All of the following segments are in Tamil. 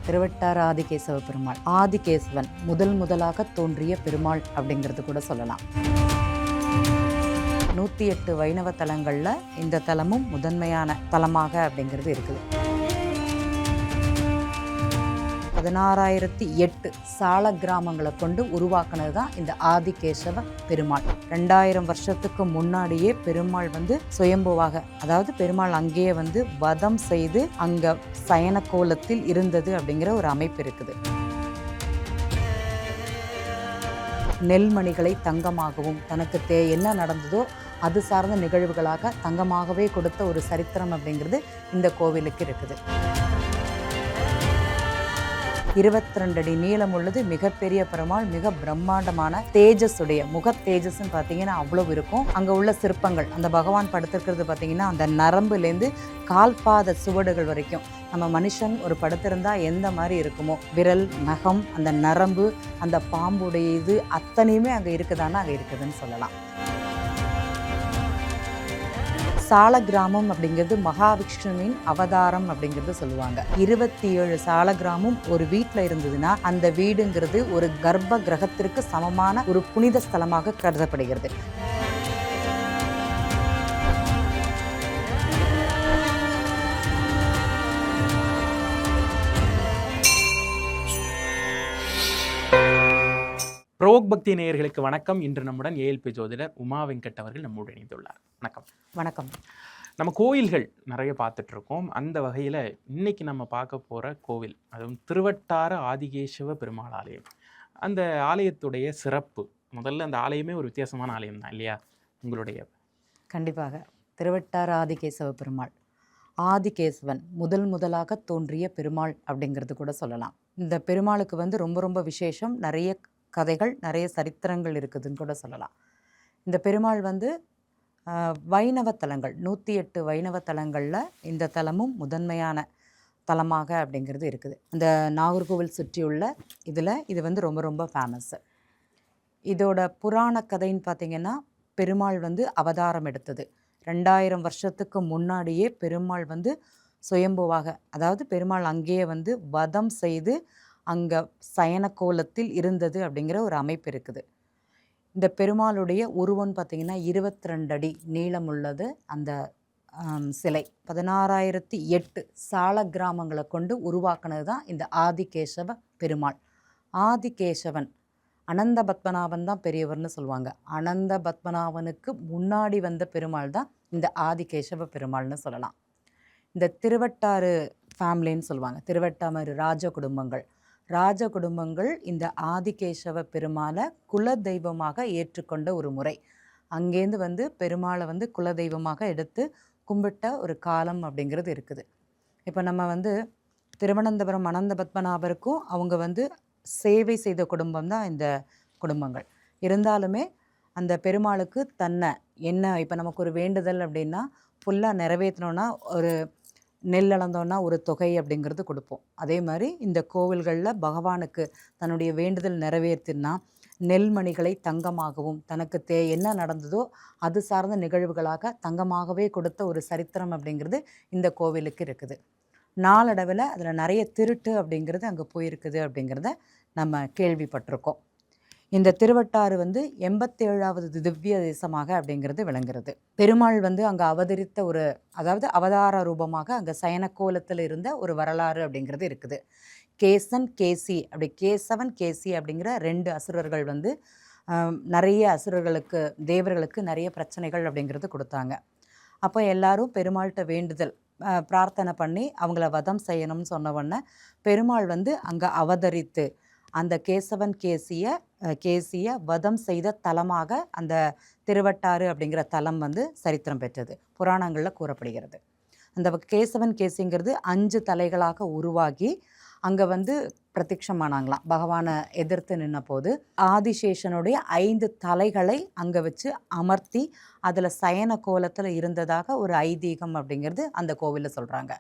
திருவட்டார ஆதிகேசவ பெருமாள், ஆதிகேசவன் முதலாக தோன்றிய பெருமாள் அப்படிங்கிறது கூட சொல்லலாம். 108 வைணவ தலங்களில் இந்த தலமும் முதன்மையான தலமாக அப்படிங்கிறது இருக்குது. 16,008 சால கிராமங்களை கொண்டு உருவாக்குனது தான் இந்த ஆதிகேசவ பெருமாள். 2000 வருஷத்துக்கு முன்னாடியே பெருமாள் சுயம்புவாக, அதாவது பெருமாள் அங்கேயே வதம் செய்து அங்க சயன கோலத்தில் இருந்தது அப்படிங்கிற ஒரு அமைப்பு இருக்குது. நெல்மணிகளை தங்கமாகவும் தனக்கு என்ன நடந்ததோ அது சார்ந்த நிகழ்வுகளாக தங்கமாகவே கொடுத்த ஒரு சரித்திரம் அப்படிங்கிறது இந்த கோவிலுக்கு இருக்குது. 22 அடி நீளம் உள்ளது மிகப்பெரிய பெருமாள், மிக பிரம்மாண்டமான தேஜஸுடைய முக தேஜஸ்ன்னு பார்த்தீங்கன்னா அவ்வளவு இருக்கும். அங்கே உள்ள சிற்பங்கள், அந்த பகவான் படுத்திருக்கிறது பார்த்தீங்கன்னா அந்த நரம்புலேருந்து கால்பாத சுவடுகள் வரைக்கும் நம்ம மனுஷன் ஒரு படுத்திருந்தா எந்த மாதிரி இருக்குமோ, விரல் நகம் அந்த நரம்பு அந்த பாம்புடைய இது அத்தனையுமே அங்கே இருக்குதானா அங்கே இருக்குதுன்னு சொல்லலாம். சால கிராமம் அப்படிங்கிறது மகாவிஷ்ணுவின் அவதாரம் அப்படிங்கிறது சொல்லுவாங்க. 27 சால கிராமம் ஒரு வீட்டில் இருந்ததுன்னா அந்த வீடுங்கிறது ஒரு கர்ப்ப கிரகத்திற்கு சமமான ஒரு புனித ஸ்தலமாக கருதப்படுகிறது. ப்ரோக் பக்தி நேயர்களுக்கு வணக்கம். இன்று நம்முடன் ஏஎல்பி ஜோதிடர் உமா வெங்கட் அவர்கள் நம்மோடு இணைந்துள்ளார். வணக்கம். வணக்கம். நம்ம கோயில்கள் நிறைய பார்த்துட்டு இருக்கோம். அந்த வகையில் இன்னைக்கு நம்ம பார்க்க போகிற கோவில், அதுவும் திருவட்டார ஆதிகேசவ பெருமாள் ஆலயம். அந்த ஆலயத்துடைய சிறப்பு, முதல்ல அந்த ஆலயமே ஒரு வித்தியாசமான ஆலயம் தான் இல்லையா உங்களுடைய? கண்டிப்பாக. திருவட்டார ஆதிகேசவ பெருமாள், ஆதிகேசவன் முதலாக தோன்றிய பெருமாள் அப்படிங்கிறது கூட சொல்லலாம். இந்த பெருமாளுக்கு ரொம்ப ரொம்ப விசேஷம், நிறைய கதைகள் நிறைய சரித்திரங்கள் இருக்குதுன்னு கூட சொல்லலாம். இந்த பெருமாள் வைணவ தலங்கள் 108 வைணவ தலங்களில் இந்த தலமும் முதன்மையான தலமாக அப்படிங்கிறது இருக்குது. இந்த நாகர்கோவில் சுற்றியுள்ள இதில் இது ரொம்ப ரொம்ப ஃபேமஸ்ஸு. இதோட புராண கதைன்னு பார்த்திங்கன்னா, பெருமாள் அவதாரம் எடுத்தது 2000 வருஷத்துக்கு முன்னாடியே பெருமாள் சுயம்புவாக, அதாவது பெருமாள் அங்கேயே வதம் செய்து அங்கே சயன கோலத்தில் இருந்தது அப்படிங்கிற ஒரு அமைப்பு இருக்குது. இந்த பெருமாளுடைய உருவம்னு பார்த்திங்கன்னா 22 அடி நீளம் உள்ளது அந்த சிலை. 16,008 சால கிராமங்களை கொண்டு உருவாக்குனது தான் இந்த ஆதிகேசவ பெருமாள். ஆதிகேசவன் அனந்த பத்மநாபன் தான் பெரியவர்னு சொல்லுவாங்க. அனந்த பத்மநாபனுக்கு முன்னாடி வந்த பெருமாள் தான் இந்த ஆதிகேசவ பெருமாள்னு சொல்லலாம். இந்த திருவட்டாறு ஃபேமிலின்னு சொல்லுவாங்க, திருவட்டாமரு ராஜ குடும்பங்கள் இந்த ஆதிகேசவ பெருமாளை குல தெய்வமாக ஏற்றுக்கொண்ட ஒரு முறை. அங்கேருந்து பெருமாளை குலதெய்வமாக எடுத்து கும்பிட்ட ஒரு காலம் அப்படிங்கிறது இருக்குது. இப்போ நம்ம திருவனந்தபுரம் அனந்த பத்மநாபருக்கும் அவங்க சேவை செய்த குடும்பம் தான் இந்த குடும்பங்கள். இருந்தாலுமே அந்த பெருமாளுக்கு என்ன இப்போ நமக்கு ஒரு வேண்டுதல் அப்படின்னா ஃபுல்லாக நிறைவேற்றணுன்னா ஒரு நெல் அளந்தோன்னா ஒரு தொகை அப்படிங்கிறது கொடுப்போம். அதே மாதிரி இந்த கோவில்களில் பகவானுக்கு தன்னுடைய வேண்டுதல் நிறைவேற்றினா நெல்மணிகளை தங்கமாகவும் தனக்கு என்ன நடந்ததோ அது சார்ந்த நிகழ்வுகளாக தங்கமாகவே கொடுத்த ஒரு சரித்திரம் அப்படிங்கிறது இந்த கோவிலுக்கு இருக்குது. நாளடைவில் அதில் நிறைய திருட்டு அப்படிங்கிறது அங்கே போயிருக்குது அப்படிங்கிறத நம்ம கேள்விப்பட்டிருக்கோம். இந்த திருவட்டாறு 87வது திவ்ய தேசமாக அப்படிங்கிறது விளங்குறது. பெருமாள் அங்கே அவதரித்த ஒரு, அதாவது அவதார ரூபமாக அங்கே சயனக்கோலத்தில் இருந்த ஒரு வரலாறு அப்படிங்கிறது இருக்குது. கேசன் கேசி, அப்படி கேசவன் கேசி அப்படிங்கிற 2 அசுரர்கள் நிறைய அசுரர்களுக்கு தேவர்களுக்கு நிறைய பிரச்சனைகள் அப்படிங்கிறது கொடுத்தாங்க. அப்போ எல்லாரும் பெருமாள்கிட்ட வேண்டுதல் பிரார்த்தனை பண்ணி அவங்கள வதம் செய்யணும்னு சொன்ன உடனே பெருமாள் அங்கே அவதரித்து அந்த கேசவன் கேசியை வதம் செய்த தலமாக அந்த திருவட்டாறு அப்படிங்கிற தலம் சரித்திரம் பெற்றது, புராணங்களில் கூறப்படுகிறது. அந்த கேசவன் கேசிங்கிறது 5 தலைகளாக உருவாகி அங்கே பிரத்யட்சமானாங்களாம். பகவானை எதிர்த்து நின்ன போது ஆதிசேஷனுடைய 5 தலைகளை அங்கே வச்சு அமர்த்தி அதில் சயன கோலத்தில் இருந்ததாக ஒரு ஐதீகம் அப்படிங்கிறது அந்த கோவிலில் சொல்கிறாங்க.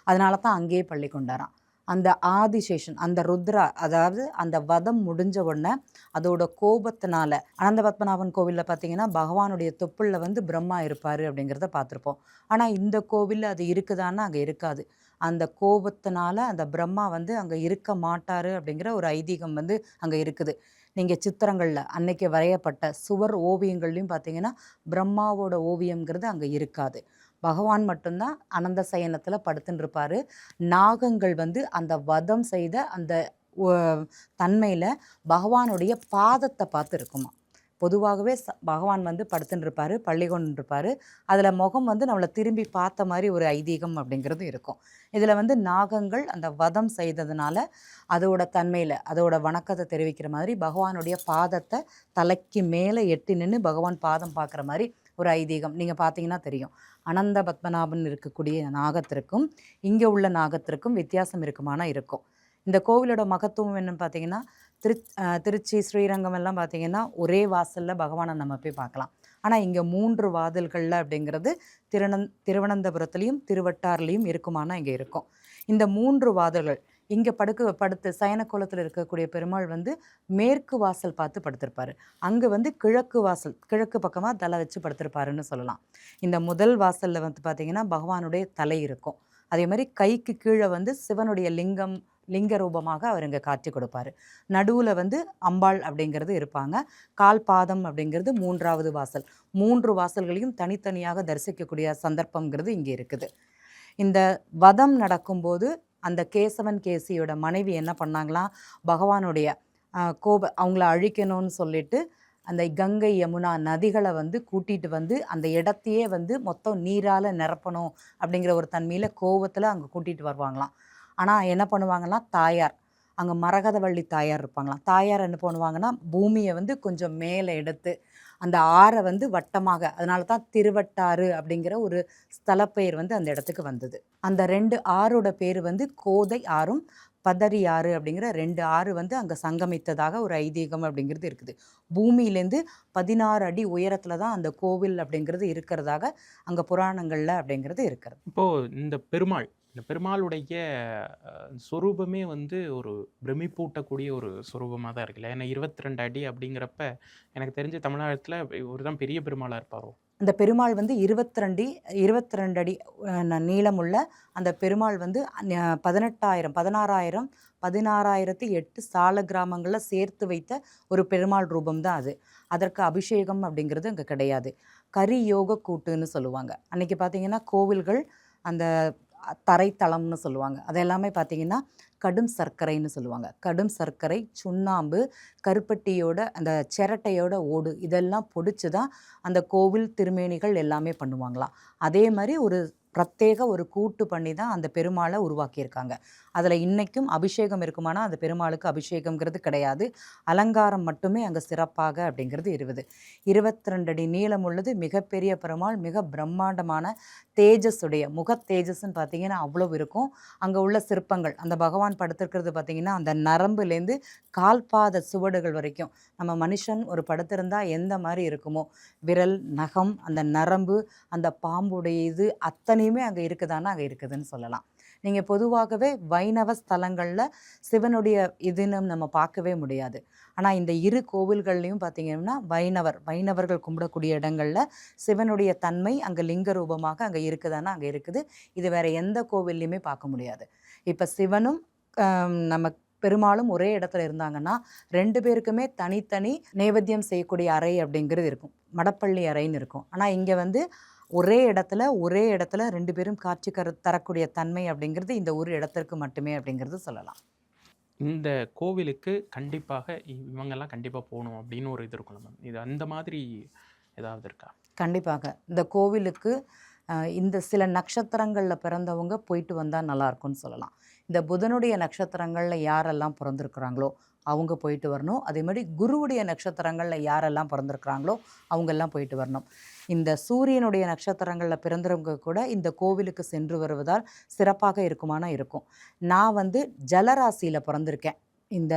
அதனால தான் அங்கேயே பள்ளி கொண்டாராம். அந்த ஆதிசேஷன், அந்த ருத்ரா, அதாவது அந்த வதம் முடிஞ்ச உடனே அதோட கோபத்தினால, அனந்த பத்மநாபன் கோவிலில் பார்த்தீங்கன்னா பகவானுடைய தொப்புளில் பிரம்மா இருப்பார் அப்படிங்கிறத பார்த்துருப்போம். ஆனால் இந்த கோவிலில் அது இருக்குதான்னா அங்கே இருக்காது. அந்த கோபத்தினால அந்த பிரம்மா வந்து அங்கே இருக்க மாட்டார் அப்படிங்கிற ஒரு ஐதீகம் வந்து அங்கே இருக்குது. நீங்கள் சித்திரங்களில் அன்னைக்கு வரையப்பட்ட சுவர் ஓவியங்கள்லையும் பார்த்தீங்கன்னா பிரம்மாவோட ஓவியங்கிறது அங்கே இருக்காது. பகவான் மட்டும்தான் அனந்த சயனத்தில் படுத்துன்னு இருப்பார். நாகங்கள் வந்து அந்த வதம் செய்த அந்த தன்மையில் பகவானுடைய பாதத்தை பார்த்து இருக்குமா. பொதுவாகவே பகவான் வந்து படுத்துன்னு இருப்பார், பள்ளி கொண்டு இருப்பார். அதில் முகம் வந்து நம்மளை திரும்பி பார்த்த மாதிரி ஒரு ஐதீகம் அப்படிங்கிறது இருக்கும். இதில் வந்து நாகங்கள் அந்த வதம் செய்ததுனால அதோட தன்மையில் அதோட வணக்கத்தை தெரிவிக்கிற மாதிரி பகவானுடைய பாதத்தை தலைக்கு மேலே எட்டி நின்று பகவான் பாதம் பார்க்குற மாதிரி ஒரு ஐதீகம். நீங்கள் பார்த்தீங்கன்னா தெரியும். அனந்த பத்மநாபன் இருக்கக்கூடிய நாகத்திற்கும் இங்கே உள்ள நாகத்திற்கும் வித்தியாசம் இருக்குமானா இருக்கும். இந்த கோவிலோட மகத்துவம் என்னன்னு பார்த்தீங்கன்னா, திருச்சி ஸ்ரீரங்கம் எல்லாம் பார்த்தீங்கன்னா ஒரே வாசலில் பகவானை நம்ம போய் பார்க்கலாம். ஆனால் இங்கே 3 வாதில்களில் அப்படிங்கிறது திருவனந்தபுரத்துலேயும் திருவட்டார்லேயும் இருக்குமானா இங்கே இருக்கும். இந்த 3 வாதில்கள் இங்கே படுத்து சயன கோலத்தில் இருக்கக்கூடிய பெருமாள் வந்து மேற்கு வாசல் பார்த்து படுத்திருப்பார். அங்கே வந்து கிழக்கு பக்கமாக தலை வச்சு படுத்திருப்பாருன்னு சொல்லலாம். இந்த முதல் வாசலில் வந்து பார்த்திங்கன்னா பகவானுடைய தலை இருக்கும். அதே மாதிரி கைக்கு கீழே வந்து சிவனுடைய லிங்க ரூபமாக அவர் இங்கே காட்சி கொடுப்பார். நடுவில் வந்து அம்பாள் அப்படிங்கிறது இருப்பாங்க. கால் பாதம் அப்படிங்கிறது 3வது வாசல். 3 வாசல்களையும் தனித்தனியாக தரிசிக்கக்கூடிய சந்தர்ப்பங்கிறது இங்கே இருக்குது. இந்த வதம் நடக்கும்போது அந்த கேசவன் கேசியோட மனைவி என்ன பண்ணாங்களாம், பகவானுடைய அவங்கள அழிக்கணும்னு சொல்லிட்டு அந்த கங்கை யமுனா நதிகளை வந்து கூட்டிகிட்டு வந்து அந்த இடத்தையே வந்து மொத்தம் நீரால் நிரப்பணும் அப்படிங்கிற ஒரு தன்மையில் கோபத்தில் அங்கே கூட்டிகிட்டு வருவாங்களாம். ஆனால் என்ன பண்ணுவாங்கன்னா தாயார் அங்கே மரகதவள்ளி தாயார் இருப்பாங்களாம். தாயார் என்ன பண்ணுவாங்கன்னா பூமியை வந்து கொஞ்சம் மேலே எடுத்து அந்த ஆறை வந்து வட்டமாக, அதனால தான் திருவட்டாறு அப்படிங்கிற ஒரு ஸ்தலப்பெயர் வந்து அந்த இடத்துக்கு வந்தது. அந்த 2 ஆறோட பேர் வந்து கோதை ஆறும் பதரி ஆறு அப்படிங்கிற 2 ஆறு வந்து அங்கே சங்கமித்ததாக ஒரு ஐதீகம் அப்படிங்கிறது இருக்குது. பூமியிலேருந்து 16 அடி உயரத்தில் தான் அந்த கோவில் அப்படிங்கிறது இருக்கிறதாக அங்கே புராணங்களில் அப்படிங்கிறது இருக்கிறது. இப்போது இந்த பெருமாளுடைய சொரூபமே வந்து ஒரு பிரமிப்பூட்டக்கூடிய ஒரு சொரூபமாக தான் இருக்குல்ல. ஏன்னா 22 அடி அப்படிங்கிறப்ப எனக்கு தெரிஞ்ச தமிழ்நாட்டில் இவர் தான் பெரிய பெருமாளாக இருப்பாரோ. அந்த பெருமாள் வந்து 22 அடி நீளமுள்ள அந்த பெருமாள் வந்து 16,008 சால கிராமங்களில் சேர்த்து வைத்த ஒரு பெருமாள் ரூபம் தான் அது. அதற்கு அபிஷேகம் அப்படிங்கிறது அங்கே கிடையாது. கரி யோக கூட்டுன்னு சொல்லுவாங்க. அன்றைக்கி பார்த்திங்கன்னா கோவில்கள் அந்த தரைத்தளம்னு சொல்லுவாங்க. அதெல்லாமே பார்த்திங்கன்னா கடும் சர்க்கரைன்னு சொல்லுவாங்க. கடும் சர்க்கரை, சுண்ணாம்பு, கருப்பட்டியோட அந்த சிரட்டையோட ஓடு இதெல்லாம் பொடிச்சு தான் அந்த கோவில் திருமேனிகள் எல்லாமே பண்ணுவாங்களாம். அதே மாதிரி ஒரு பிரத்யேக ஒரு கூட்டு பண்ணி தான் அந்த பெருமாளை உருவாக்கியிருக்காங்க. அதில் இன்றைக்கும் அபிஷேகம் இருக்குமானா அந்த பெருமாளுக்கு அபிஷேகங்கிறது கிடையாது. அலங்காரம் மட்டுமே அங்கே சிறப்பாக அப்படிங்கிறது 22 அடி நீளம் உள்ளது. மிகப்பெரிய பெருமாள், மிக பிரம்மாண்டமான தேஜஸுடைய தேஜஸ்ன்னு பார்த்திங்கன்னா அவ்வளோ இருக்கும். அங்கே உள்ள சிற்பங்கள் அந்த பகவான் படுத்திருக்கிறது பார்த்திங்கன்னா அந்த நரம்புலேருந்து கால்பாத சுவடுகள் வரைக்கும் நம்ம மனுஷன் ஒரு படுத்திருந்தால் எந்த மாதிரி இருக்குமோ விரல், நகம், அந்த நரம்பு, அந்த பாம்புடைய இது அத்தனையுமே அங்கே இருக்குதானா அங்கே இருக்குதுன்னு சொல்லலாம். நீங்கள் பொதுவாகவே வைணவ ஸ்தலங்களில் சிவனுடைய இதுன்னு நம்ம பார்க்கவே முடியாது. ஆனால் இந்த 2 கோவில்கள்லையும் பார்த்திங்கன்னா வைணவர்கள் கும்பிடக்கூடிய இடங்களில் சிவனுடைய தன்மை அங்கே லிங்க ரூபமாக அங்கே இருக்குதானா அங்கே இருக்குது. இது வேறு எந்த கோவில்லையுமே பார்க்க முடியாது. இப்போ சிவனும் நம்ம பெருமாளும் ஒரே இடத்துல இருந்தாங்கன்னா 2 பேருக்குமே தனித்தனி நைவேத்தியம் செய்யக்கூடிய அறை அப்படிங்கிறது இருக்கும். மடப்பள்ளி அறைன்னு இருக்கும். ஆனால் இங்கே வந்து ஒரே இடத்துல 2 பேரும் காட்சி தரக்கூடிய தன்மை அப்படிங்கிறது இந்த ஒரு இடத்திற்கு மட்டுமே அப்படிங்கிறது சொல்லலாம். இந்த கோவிலுக்கு கண்டிப்பாக இவங்கெல்லாம் கண்டிப்பாக போகணும் அப்படின்னு ஒரு இது இருக்கும் மேம். இது அந்த மாதிரி ஏதாவது இருக்கா? கண்டிப்பாக இந்த கோவிலுக்கு இந்த சில நட்சத்திரங்களில் பிறந்தவங்க போயிட்டு வந்தால் நல்லாயிருக்கும்னு சொல்லலாம். இந்த புதனுடைய நட்சத்திரங்களில் யாரெல்லாம் பிறந்திருக்கிறாங்களோ அவங்க போயிட்டு வரணும். அதே மாதிரி குருவுடைய நட்சத்திரங்களில் யாரெல்லாம் பிறந்திருக்கிறாங்களோ அவங்கெல்லாம் போயிட்டு வரணும். இந்த சூரியனுடைய நட்சத்திரங்களில் பிறந்தவங்க கூட இந்த கோவிலுக்கு சென்று வருவதால் சிறப்பாக இருக்குமானா இருக்கும். நான் வந்து ஜலராசியில் பிறந்திருக்கேன். இந்த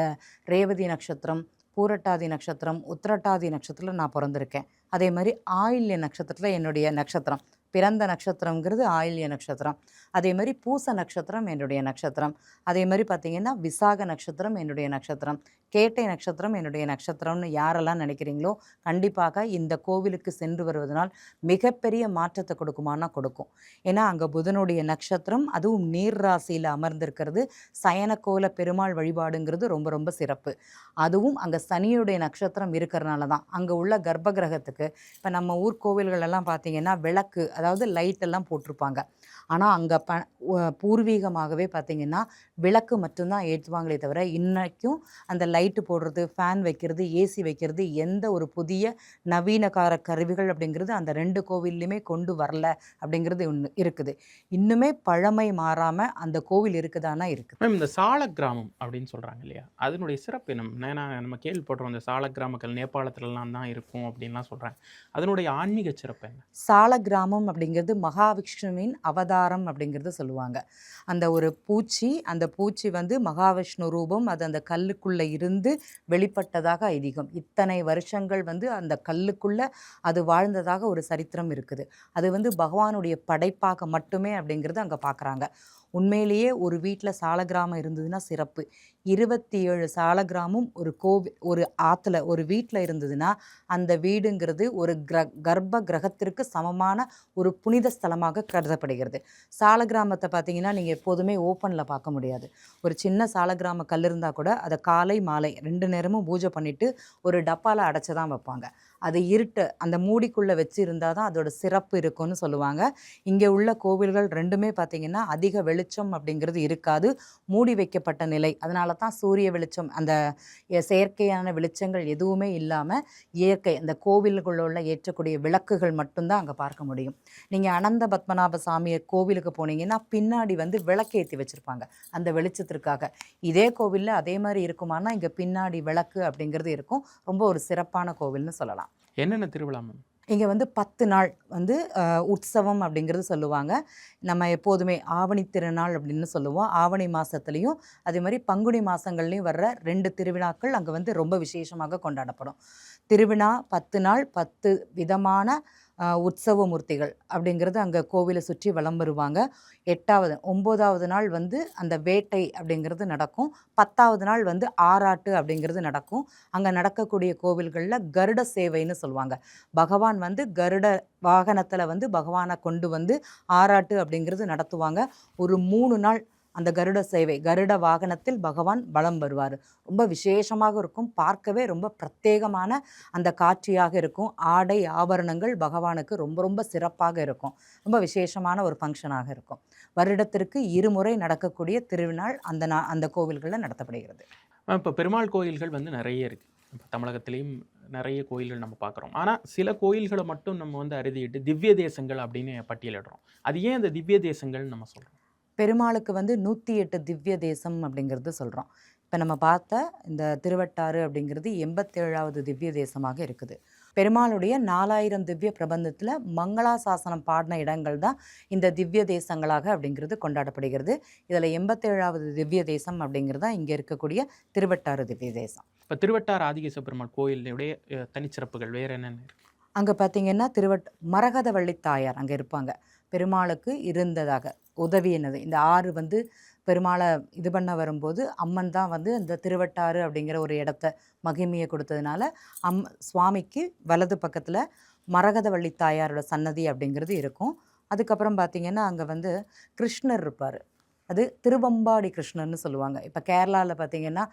ரேவதி நட்சத்திரம், பூரட்டாதி நட்சத்திரம், உத்திரட்டாதி நட்சத்திரத்தில் நான் பிறந்திருக்கேன். அதே மாதிரி ஆயில்ய நட்சத்திரத்தில் என்னுடைய நட்சத்திரம், பிறந்த நட்சத்திரங்கிறது ஆயில்ய நட்சத்திரம். அதே மாதிரி பூச நட்சத்திரம் என்னுடைய நட்சத்திரம். அதே மாதிரி பார்த்திங்கன்னா விசாக நட்சத்திரம் என்னுடைய நட்சத்திரம். கேட்டை நட்சத்திரம் என்னுடைய நட்சத்திரம்னு யாரெல்லாம் நினைக்கிறீங்களோ கண்டிப்பாக இந்த கோவிலுக்கு சென்று வருவதனால் மிகப்பெரிய மாற்றத்தை கொடுக்குமானா கொடுக்கும். ஏன்னா அங்கே புதனுடைய நட்சத்திரம், அதுவும் நீர் ராசியில் அமர்ந்திருக்கிறது. சயனக்கோல பெருமாள் வழிபாடுங்கிறது ரொம்ப ரொம்ப சிறப்பு. அதுவும் அங்கே சனியுடைய நட்சத்திரம் இருக்கிறனால தான் அங்கே உள்ள கர்ப்ப கிரகத்துக்கு இப்போ நம்ம ஊர் கோவில்கள் எல்லாம் பார்த்தீங்கன்னா விளக்கு, அதாவது லைட் எல்லாம் போட்டிருப்பாங்க. ஆனால் அங்கே பூர்வீகமாகவே பார்த்திங்கன்னா விளக்கு மட்டும்தான் ஏற்றுவாங்களே தவிர இன்றைக்கும் அந்த லைட்டு போடுறது, ஃபேன் வைக்கிறது, ஏசி வைக்கிறது, எந்த ஒரு புதிய நவீனகார கருவிகள் அப்படிங்கிறது அந்த 2 கோவில்லையுமே கொண்டு வரல அப்படிங்கிறது ஒன்று இருக்குது. இன்னுமே பழமை மாறாமல் அந்த கோவில் இருக்குதானா இருக்குது. மேம், இந்த சால கிராமம் அப்படின்னு சொல்கிறாங்க இல்லையா, அதனுடைய சிறப்பு என்ன? ஏன்னா நம்ம கேள்விப்படுறோம் இந்த சால கிராமங்கள் நேபாளத்துலலாம் தான் இருக்கும் அப்படின்லாம் சொல்கிறாங்க. அதனுடைய ஆன்மீக சிறப்பு என்ன? சால கிராமம் அப்படிங்கிறது மகாவிஷ்ணுவின் அவதாரம் அப்படிங்கிறது சொல்லுவாங்க. அந்த ஒரு பூச்சி, அந்த பூச்சி வந்து மகாவிஷ்ணு ரூபம், அது அந்த கல்லுக்குள்ளே இருந்து வெளிப்பட்டதாக ஐதீகம். இத்தனை வருஷங்கள் வந்து அந்த கல்லுக்குள்ளே அது வாழ்ந்ததாக ஒரு சரித்திரம் இருக்குது. அது வந்து பகவானுடைய படைப்பாக மட்டுமே அப்படிங்கிறது அங்கே பார்க்குறாங்க. உண்மையிலேயே ஒரு வீட்டில் சாலக்கிராமம் இருந்ததுன்னா சிறப்பு. 27 சாலக்கிராமம் ஒரு கோவில், ஒரு ஆற்றுல, ஒரு வீட்டில் இருந்ததுன்னா அந்த வீடுங்கிறது ஒரு கர்ப்ப கிரகத்திற்கு சமமான ஒரு புனித ஸ்தலமாக கருதப்படுகிறது. சாலக்கிராமத்தை பார்த்தீங்கன்னா நீங்கள் எப்போதுமே ஓப்பனில் பார்க்க முடியாது. ஒரு சின்ன சாலக்கிராம கல் இருந்தால் கூட அதை காலை மாலை 2 நேரமும் பூஜை பண்ணிவிட்டு ஒரு டப்பாவில் அடைச்சி தான் வைப்பாங்க. அது இருட்டு அந்த மூடிக்குள்ளே வச்சு இருந்தால் தான் அதோட சிறப்பு இருக்கும்னு சொல்லுவாங்க. இங்கே உள்ள கோவில்கள் 2மே பார்த்திங்கன்னா அதிக வெளிச்சம் அப்படிங்கிறது இருக்காது, மூடி வைக்கப்பட்ட நிலை. அதனால தான் சூரிய வெளிச்சம், அந்த செயற்கையான வெளிச்சங்கள் எதுவுமே இல்லாமல் இயற்கை அந்த கோவில்களுள்ள ஏற்றக்கூடிய விளக்குகள் மட்டும்தான் அங்கே பார்க்க முடியும். நீங்கள் அனந்த பத்மநாப சாமி கோவிலுக்கு போனீங்கன்னா பின்னாடி வந்து விளக்கேற்றி வச்சுருப்பாங்க அந்த வெளிச்சத்திற்காக. இதே கோவிலில் அதே மாதிரி இருக்குமானா இங்கே பின்னாடி விளக்கு அப்படிங்கிறது இருக்கும். ரொம்ப ஒரு சிறப்பான கோவில்னு சொல்லலாம். என்னென்ன திருவிழா மேம்? இங்கே வந்து 10 நாள் வந்து உற்சவம் அப்படிங்கிறது சொல்லுவாங்க. நம்ம எப்போதுமே ஆவணி திருநாள் அப்படின்னு சொல்லுவோம். ஆவணி மாதத்துலேயும் அதே மாதிரி பங்குனி மாதங்கள்லேயும் வர்ற 2 திருவிழாக்கள் அங்கே வந்து ரொம்ப விசேஷமாக கொண்டாடப்படும். திருவிழா 10 நாள் 10 விதமான உற்சவ மூர்த்திகள் அப்படிங்கிறது அங்கே கோவிலை சுற்றி வலம் வருவாங்க. 9வது நாள் வந்து அந்த வேட்டை அப்படிங்கிறது நடக்கும். 10வது நாள் வந்து ஆராட்டு அப்படிங்கிறது நடக்கும். அங்கே நடக்கக்கூடிய கோவில்களில் கருட சேவைன்னு சொல்லுவாங்க. பகவான் வந்து கருட வாகனத்தில் வந்து பகவானை கொண்டு வந்து ஆராட்டு அப்படிங்கிறது நடத்துவாங்க. ஒரு 3 நாள் அந்த கருட சேவை, கருட வாகனத்தில் பகவான் வலம் வருவார். ரொம்ப விசேஷமாக இருக்கும். பார்க்கவே ரொம்ப பிரத்யேகமான அந்த காட்சியாக இருக்கும். ஆடை ஆபரணங்கள் பகவானுக்கு ரொம்ப ரொம்ப சிறப்பாக இருக்கும். ரொம்ப விசேஷமான ஒரு ஃபங்க்ஷனாக இருக்கும். வருடத்திற்கு 2 முறை நடக்கக்கூடிய திருநாள் அந்த கோவில்களில் நடத்தப்படுகிறது. இப்போ பெருமாள் கோயில்கள் வந்து நிறைய இருக்குது. இப்போ தமிழகத்திலையும் நிறைய கோயில்கள் நம்ம பார்க்குறோம். ஆனால் சில கோயில்களை மட்டும் நம்ம வந்து அறுதிட்டு திவ்ய தேசங்கள் அப்படின்னு பட்டியலிடுறோம். அது ஏன் அந்த திவ்ய தேசங்கள்னு நம்ம சொல்கிறோம்? பெருமாளுக்கு வந்து 108 திவ்ய தேசம் அப்படிங்கிறது சொல்கிறோம். இப்போ நம்ம பார்த்த இந்த திருவட்டாறு அப்படிங்கிறது 87வது திவ்ய தேசமாக இருக்குது. பெருமாளுடைய 4000 திவ்ய பிரபந்தத்தில் மங்களாசாசனம் பாடின இடங்கள் தான் இந்த திவ்ய தேசங்களாக அப்படிங்கிறது கொண்டாடப்படுகிறது. இதில் 87வது திவ்ய தேசம் அப்படிங்கிறது தான் இங்கே இருக்கக்கூடிய திருவட்டாறு திவ்ய தேசம். இப்போ திருவட்டாறு ஆதிகேச பெருமாள் கோயிலுடைய தனிச்சிறப்புகள் வேறு என்னென்ன இருக்குது? அங்கே பார்த்தீங்கன்னா மரகதவள்ளி தாயார் அங்கே இருப்பாங்க. பெருமாளுக்கு இருந்ததாக உதவியினது இந்த ஆறு வந்து பெருமாளை இது பண்ண வரும்போது அம்மன் தான் வந்து அந்த திருவட்டாறு அப்படிங்கிற ஒரு இடத்த மகிமையை கொடுத்ததுனால சுவாமிக்கு வலது பக்கத்தில் மரகதவள்ளி தாயாரோட சன்னதி அப்படிங்கிறது இருக்கும். அதுக்கப்புறம் பார்த்திங்கன்னா அங்கே வந்து கிருஷ்ணர் இருப்பார். அது திருவம்பாடி கிருஷ்ணர்னு சொல்லுவாங்க. இப்போ கேரளாவில் பார்த்திங்கன்னா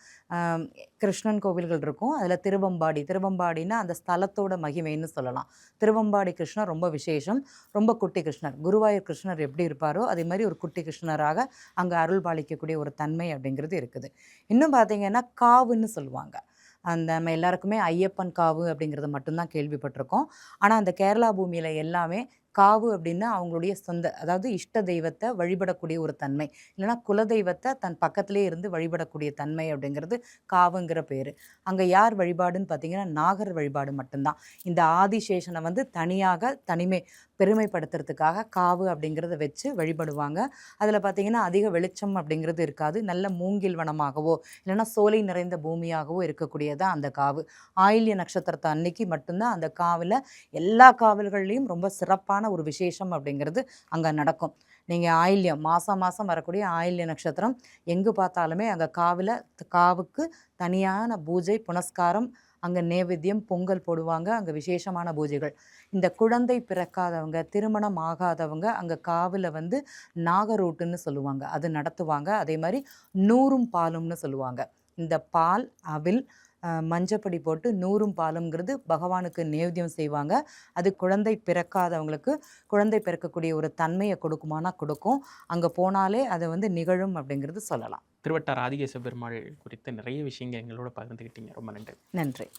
கிருஷ்ணன் கோவில்கள் இருக்கும். அதில் திருவம்பாடினா அந்த ஸ்தலத்தோட மகிமைன்னு சொல்லலாம். திருவம்பாடி கிருஷ்ணர் ரொம்ப விசேஷம். ரொம்ப குட்டி கிருஷ்ணர். குருவாயூர் கிருஷ்ணர் எப்படி இருப்பாரோ அதே மாதிரி ஒரு குட்டி கிருஷ்ணராக அங்கே அருள் பாலிக்கக்கூடிய ஒரு தன்மை அப்படிங்கிறது இருக்குது. இன்னும் பார்த்திங்கன்னா காவுன்னு சொல்லுவாங்க. நம்ம எல்லாருக்குமே ஐயப்பன் காவு அப்படிங்கிறது மட்டும்தான் கேள்விப்பட்டிருக்கோம். ஆனால் அந்த கேரளா பூமியில் எல்லாமே காவு அப்படின்னா அவங்களுடைய சொந்த, அதாவது இஷ்ட தெய்வத்தை வழிபடக்கூடிய ஒரு தன்மை, இல்லைனா குலதெய்வத்தை தன் பக்கத்திலே இருந்து வழிபடக்கூடிய தன்மை அப்படிங்கிறது காவுங்கிற பேர். அங்கே யார் வழிபாடுன்னு பார்த்தீங்கன்னா நாகர் வழிபாடு மட்டும்தான். இந்த ஆதிசேஷனை வந்து தனிமை பெருமைப்படுத்துறதுக்காக காவு அப்படிங்கிறத வச்சு வழிபடுவாங்க. அதில் பார்த்திங்கன்னா அதிக வெளிச்சம் அப்படிங்கிறது இருக்காது. நல்ல மூங்கில் வனமாகவோ இல்லைனா சோலை நிறைந்த பூமியாகவோ இருக்கக்கூடியதான் அந்த காவு. ஆயில்ய நட்சத்திரத்தை அன்னைக்கு மட்டும்தான் அந்த காவில், எல்லா காவல்கள்லேயும் ரொம்ப சிறப்பான ஒரு விசேஷம் அப்படிங்கிறது அங்கே நடக்கும். நீங்கள் ஆயில்யம் மாதம் மாதம் வரக்கூடிய ஆயில்ய நட்சத்திரம் எங்கே பார்த்தாலுமே அங்கே காவுக்கு தனியான பூஜை புனஸ்காரம், அங்கே நேவேத்தியம் பொங்கல் போடுவாங்க, அங்கே விசேஷமான பூஜைகள். இந்த குழந்தை பிறக்காதவங்க திருமணம் ஆகாதவங்க அங்கே காவில் வந்து நாகரூட்டுன்னு சொல்லுவாங்க, அது நடத்துவாங்க. அதே மாதிரி நூறும் பாலும்னு சொல்லுவாங்க. இந்த பால் அவில் மஞ்சப்பொடி போட்டு நூறும் பாலுங்கிறது பகவானுக்கு நேவேத்தியம் செய்வாங்க. அது குழந்தை பிறக்காதவங்களுக்கு குழந்தை பிறக்கக்கூடிய ஒரு தன்மையை கொடுக்குமானா கொடுக்கும். அங்கே போனாலே அது வந்து நிகழும் அப்படிங்கிறது சொல்லலாம். திருவட்டார் ஆதிகேச பெருமாள் குறித்த நிறைய விஷயங்கள் எங்களோட பகிர்ந்துக்கிட்டீங்க. ரொம்ப நன்றி. நன்றி.